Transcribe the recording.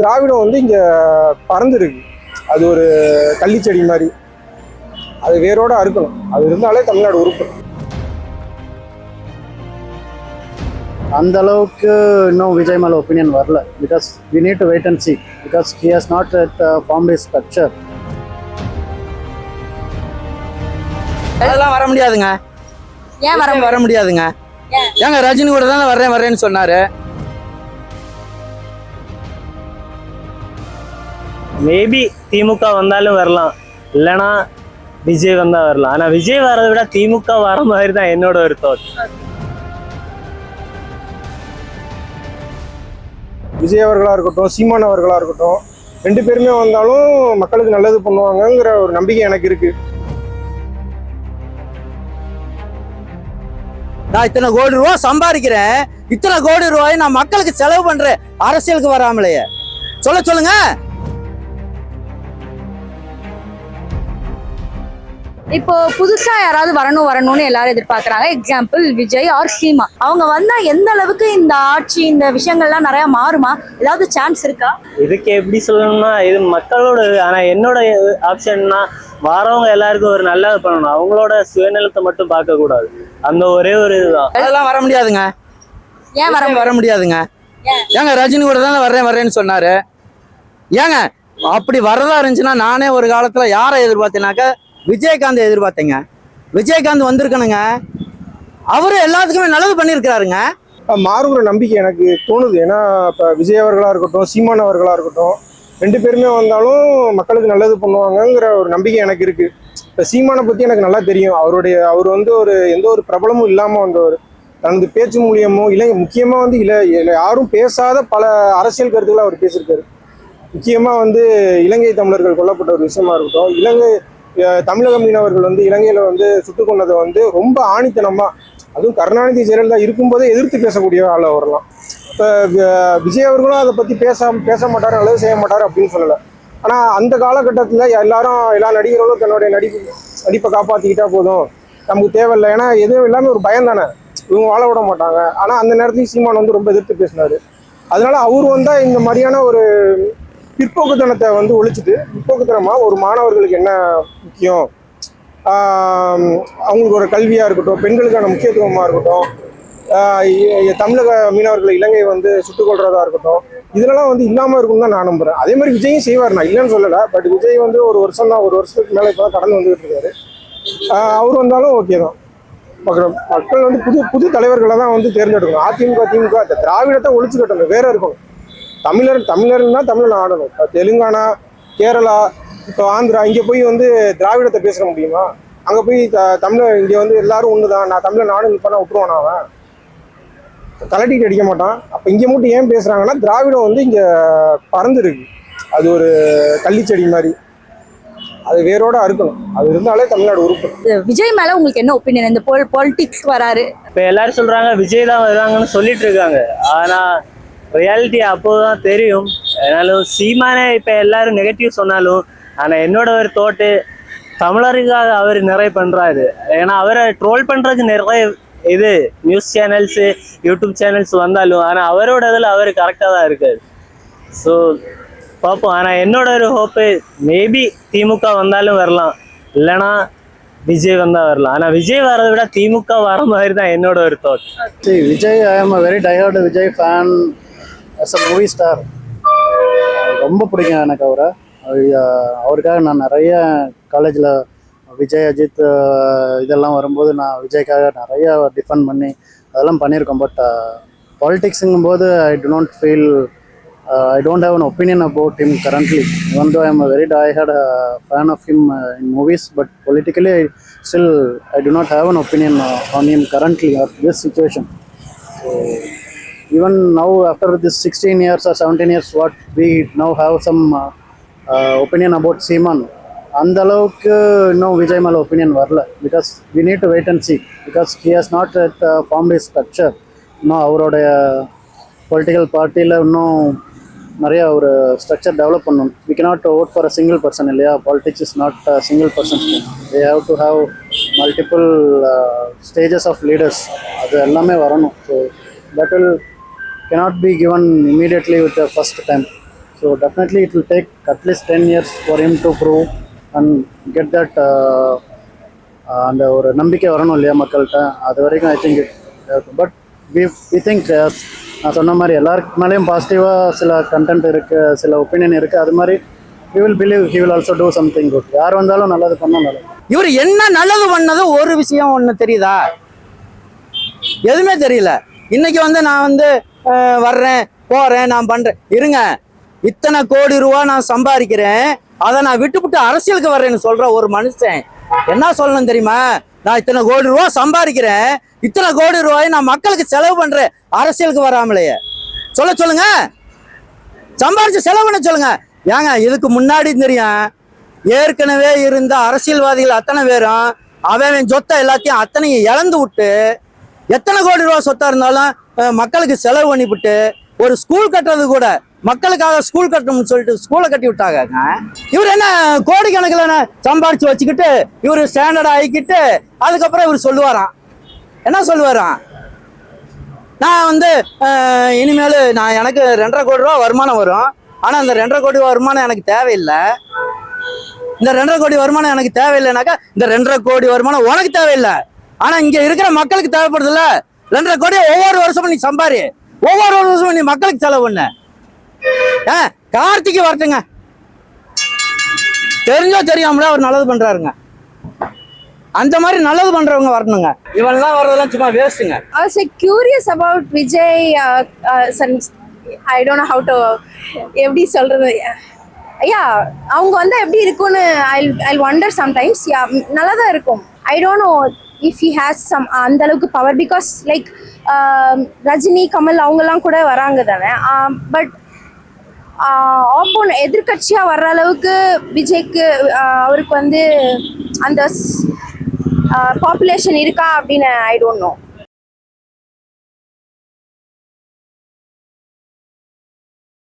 திராவிடம் வந்து இங்கே பறந்துருக்கு. அது ஒரு கள்ளிச்செடி மாதிரி, அது வேரோட அறுக்கணும். அது இருந்தாலே தமிழ்நாடு உறுப்பு. அந்த அளவுக்கு இன்னும் விஜய் மேலே ஒப்பீனியன் வரல. Because we need to wait and see, because he has not formed his structure. அதெல்லாம் வர முடியாதுங்க. ஏன் வர முடியாதுங்க? ஏங்க ரஜினி கூட தானே வர்றேன்னு சொன்னாரு. மேபி திமுக வந்தாலும் வரலாம், இல்லைன்னா விஜய் வந்தா வரலாம். ஆனா விஜய் வரதை விட திமுக வர மாதிரி தான் என்னோட ஒரு தாட். விஜய் அவர்களா இருக்கட்டும், சீமான் அவர்களா இருக்கட்டும், 2 பேருமே வந்தாலும் மக்களுக்கு நல்லது பண்ணுவாங்கங்கிற ஒரு நம்பிக்கை எனக்கு இருக்கு. நான் இத்தனை கோடி ரூபா சம்பாதிக்கிறேன், இத்தனை கோடி ரூபாய் நான் மக்களுக்கு செலவு பண்றேன், அரசியலுக்கு வராமலையே சொல்லுங்க. இப்போ புதுசா யாராவது வரணும்னு எல்லாரும் எதிர்பார்க்கறாங்க. Example Vijay or Seema. அவங்க வந்தா எந்த அளவுக்கு இந்த ஆட்சி, இந்த விஷயங்கள்லாம் நிறைய மாறுமா? ஏதாவது சான்ஸ் இருக்கா? இதுக்கு எப்படி சொல்லணும்னா, இது மக்களோட. ஆனா என்னோட ஆப்ஷன்னா, வரவங்க எல்லாருக்கும் ஒரு நல்லது பண்ணணும், அவங்களோட சுயநலத்தை மட்டும் பார்க்க கூடாது. அந்த ஒரே ஒரு இதுதான். அதெல்லாம் வர முடியாதுங்க. ஏன் வர முடியாதுங்க? ஏங்க ரஜினி கூட தானே வர்றேன்னு சொன்னாரு. ஏங்க அப்படி வரதா இருந்துச்சுன்னா, நானே ஒரு காலத்துல யாரை எதிர்பார்த்தேனாக்க விஜயகாந்த் எதிர்பார்த்தேங்க. விஜயகாந்த் வந்திருக்கணுங்க, அவரு எல்லாத்துக்குமே நல்லது பண்ணியிருக்கிறாருங்க. மாறுகிற நம்பிக்கை எனக்கு தோணுது. ஏன்னா இப்போ விஜய் அவர்களா இருக்கட்டும், சீமான் அவர்களா இருக்கட்டும், 2 பேருமே வந்தாலும் மக்களுக்கு நல்லது பண்ணுவாங்கங்கிற ஒரு நம்பிக்கை எனக்கு இருக்கு. இப்போ சீமானை பற்றி எனக்கு நல்லா தெரியும். அவர் வந்து எந்த ஒரு பிரபலமும் இல்லாமல் வந்தவர். தனது பேச்சு மூலியமோ முக்கியமாக வந்து யாரும் பேசாத பல அரசியல் கருத்துக்களை அவர் பேசியிருக்காரு. முக்கியமாக வந்து இலங்கை தமிழர்கள் கொல்லப்பட்ட ஒரு விஷயமா இருக்கட்டும், தமிழக மீனவர்கள் வந்து இலங்கையில் வந்து சுட்டுக் கொண்டதை வந்து ரொம்ப ஆணித்தனமாக, அதுவும் கருணாநிதி ஜெயலலிதா இருக்கும்போதே எதிர்த்து பேசக்கூடிய ஆள் வரலாம். இப்போ விஜய் அவர்களும் அதை பற்றி பேச மாட்டார், நல்லது செய்ய மாட்டார் அப்படின்னு சொல்லலை. ஆனால் அந்த காலகட்டத்தில் எல்லா நடிகர்களும் தன்னுடைய நடிப்பை காப்பாற்றிக்கிட்டா போதும், நமக்கு தேவையில்லை. ஏன்னா எதுவும் எல்லாமே ஒரு பயம் தானே, இவங்க வாழ விட மாட்டாங்க. ஆனால் அந்த நேரத்தையும் சீமான் வந்து ரொம்ப எதிர்த்து பேசினார். அதனால அவர் வந்தால் இந்த மாதிரியான ஒரு பிற்போக்குத்தனத்தை வந்து ஒழிச்சிட்டு, பிற்போக்குத்தனமாக ஒரு மாணவர்களுக்கு என்ன முக்கியம், அவங்களுக்கு ஒரு கல்வியாக இருக்கட்டும், பெண்களுக்கான முக்கியத்துவமாக இருக்கட்டும், தமிழக மீனவர்களை இலங்கை வந்து சுட்டுக் கொள்றதா இருக்கட்டும், இதெல்லாம் வந்து இல்லாமல் இருக்கும்னு தான் நான் நம்புறேன். அதே மாதிரி விஜயும் செய்வார், நான் இல்லைன்னு சொல்லலை. பட் விஜய் வந்து ஒரு வருஷத்துக்கு மேலே இப்போ தான் கடந்து வந்துகிட்டு இருக்காரு. அவர் வந்தாலும் ஓகே தான். மக்கள் வந்து புது தலைவர்களை தான் வந்து தேர்ந்தெடுக்கணும். அதிமுக திமுக திராவிடத்தை ஒழிச்சு கட்டணும், வேற இருக்கணும். தமிழர்னா தமிழ் ஆடணும். இப்போ தெலுங்கானா, கேரளா, இப்போ ஆந்திரா, இங்கே போய் வந்து திராவிடத்தை பேச முடியுமா? அங்கே போய் தமிழர் இங்கே வந்து எல்லாரும் ஒன்று தான், நான் தமிழை நாடு பண்ண விட்டுருவான், அவன் கலட்டிட்டு அடிக்க மாட்டான். அப்போ இங்கே மட்டும் ஏன் பேசுகிறாங்கன்னா, திராவிடம் வந்து இங்கே பறந்துருக்கு. அது ஒரு கள்ளிச்செடி மாதிரி, அது வேரோட அறுக்கணும். அது இருந்தாலே தமிழ்நாடு உறுப்பு. விஜய் மேல உங்களுக்கு என்ன ஒப்பீனியன்? இந்த பாலிடிக்ஸ் வராரு, இப்போ எல்லாரும் சொல்றாங்க விஜய் தான் வருவாங்கன்னு சொல்லிட்டு இருக்காங்க. ஆனா ரியாலிட்டி அப்போதான் தெரியும். அதனாலும் சீமானே இப்போ எல்லாரும் நெகட்டிவ் சொன்னாலும், ஆனால் என்னோட ஒரு தோட்டு தமிழருக்காக அவர் நிறைய பண்ணுறாரு. ஏன்னா அவரை ட்ரோல் பண்ணுறதுக்கு நிறைய நியூஸ் சேனல்ஸு, யூடியூப் சேனல்ஸ் வந்தாலும், ஆனால் அவரோட இதில் அவர் கரெக்டாக தான் இருக்காரு. ஸோ பார்ப்போம். ஆனால் என்னோட ஒரு ஹோப்பு, மேபி திமுக வந்தாலும் வரலாம், இல்லைன்னா விஜய் வந்தால் வரலாம். ஆனால் விஜய் வரதை விட திமுக வர மாதிரி தான் என்னோட ஒரு தாட். விஜய், ஐ ஆம் a very tired Vijay fan as a movie star. ரொம்ப பிடிக்கும் எனக்கு அவரை. அவருக்காக நான் நிறைய காலேஜில் விஜய், அஜித் இதெல்லாம் வரும்போது நான் விஜய்க்காக நிறையா டிஃபெண்ட் பண்ணி அதெல்லாம் பண்ணியிருக்கோம். பட் பாலிடிக்ஸுங்கும் போது ஐ don't have an opinion about him currently, even though I am a very diehard fan of him in movies, but politically I do not have an opinion on him currently or this situation. So even now, after this 16 years or 17 years, what we now have some opinion about Seeman, அந்த அளவுக்கு இன்னும் விஜய் மேலே opinion வரல. Because we need to wait and see, because he has not formed his structure. இன்னும் அவருடைய political பார்ட்டியில் இன்னும் நிறைய ஒரு ஸ்ட்ரக்சர் டெவலப் பண்ணணும். we cannot vote for a single person இல்லையா? politics is not a single person. they have to have multiple stages of leaders. அது எல்லாமே வரணும். So that will cannot be given immediately with the first time. So definitely it will take at least 10 years for him to prove and get that அந்த ஒரு நம்பிக்கை வரணும் இல்லையா மக்கள்கிட்ட, அது வரைக்கும் I think but we think நான் சொன்ன மாதிரி எல்லாருக்கு மேலேயும் பாசிட்டிவாக சில கண்டென்ட் இருக்குது, சில ஒப்பீனியன் இருக்குது. அது மாதிரி we will believe he will also do something good. யார் வந்தாலும் நல்லது பண்ணால் நல்லது. இவர் என்ன நல்லது பண்ணது ஒரு விஷயம் ஒன்று தெரியுதா? எதுவுமே தெரியல. இன்னைக்கு வந்து நான் வந்து வர்றேன் போறேன் நான் பண்றேன், இருங்க இத்தனை கோடி ரூபா நான் சம்பாதிக்கிறேன், அதை நான் விட்டுவிட்டு அரசியலுக்கு வர்றேன்னு சொல்ற ஒரு மனுஷன் என்ன சொல்லணும் தெரியுமா? நான் இத்தனை கோடி ரூபா சம்பாதிக்கிறேன், இத்தனை கோடி ரூபாய் நான் மக்களுக்கு செலவு பண்றேன், அரசியலுக்கு வராமலையே சொல்லுங்க, சம்பாரிச்சு செலவு பண்ண சொல்லுங்க. ஏங்க இதுக்கு முன்னாடி தெரியும், ஏற்கனவே இருந்த அரசியல்வாதிகள் அத்தனை பேரும் அவன் சொத்தை எல்லாத்தையும் அத்தனையும் இழந்து விட்டு, எத்தனை கோடி ரூபா சொத்தா இருந்தாலும் மக்களுக்கு செலவு பண்ணிவிட்டு, ஒரு ஸ்கூல் கட்டுறது கூட மக்களுக்காக ஸ்கூல் கட்டணும்னு சொல்லிட்டு ஸ்கூலை கட்டி விட்டாங்க. இவர் என்ன கோடிக்கணக்கில் சம்பாரிச்சு வச்சுக்கிட்டு இவர் ஸ்டாண்டர்ட் ஆகிக்கிட்டு அதுக்கப்புறம் இவர் சொல்லுவாராம், என்ன சொல்லுவாராம், நான் வந்து இனிமேல் நான் எனக்கு 2.5 கோடி ரூபா வருமானம் வரும், ஆனால் அந்த 2.5 கோடி வருமானம் எனக்கு தேவையில்லை, இந்த 2.5 கோடி வருமானம் எனக்கு தேவையில்லைனாக்கா இந்த 2.5 கோடி வருமானம் உனக்கு தேவையில்லை, ஆனால் இங்கே இருக்கிற மக்களுக்கு தேவைப்படுதுல்ல, 2.5 கோடியை ஒவ்வொரு வருஷமும் நீ சம்பாரி, ஒவ்வொரு வருஷமும் நீ மக்களுக்கு செலவு பண்ண. கார்த்திக்கு வரட்டுங்க, தெரிஞ்சோ தெரியாமல அவர் நல்லது பண்றாருங்க, அந்த மாதிரி நல்லது பண்றவங்க வரணுங்க, இவெல்லாம் வர்றதெல்லாம் சும்மா வேஸ்ட்டுங்க. I was like curious about Vijay. I don't know how to எப்படி சொல்றது. அவங்க வந்து எப்படி இருக்கும்னு I'll wonder sometimes. நல்லா தான் இருக்கும். I don't know if he has some அந்த அளவுக்கு power, because like Rajini Kamal அவங்கெல்லாம் கூட வராங்க தானே. பட் எதிர்கட்சியா வர்ற அளவுக்கு விஜய்க்கு அவருக்கு வந்து அந்த பாப்புலேஷன் இருக்கா அப்படின்னு I don't know.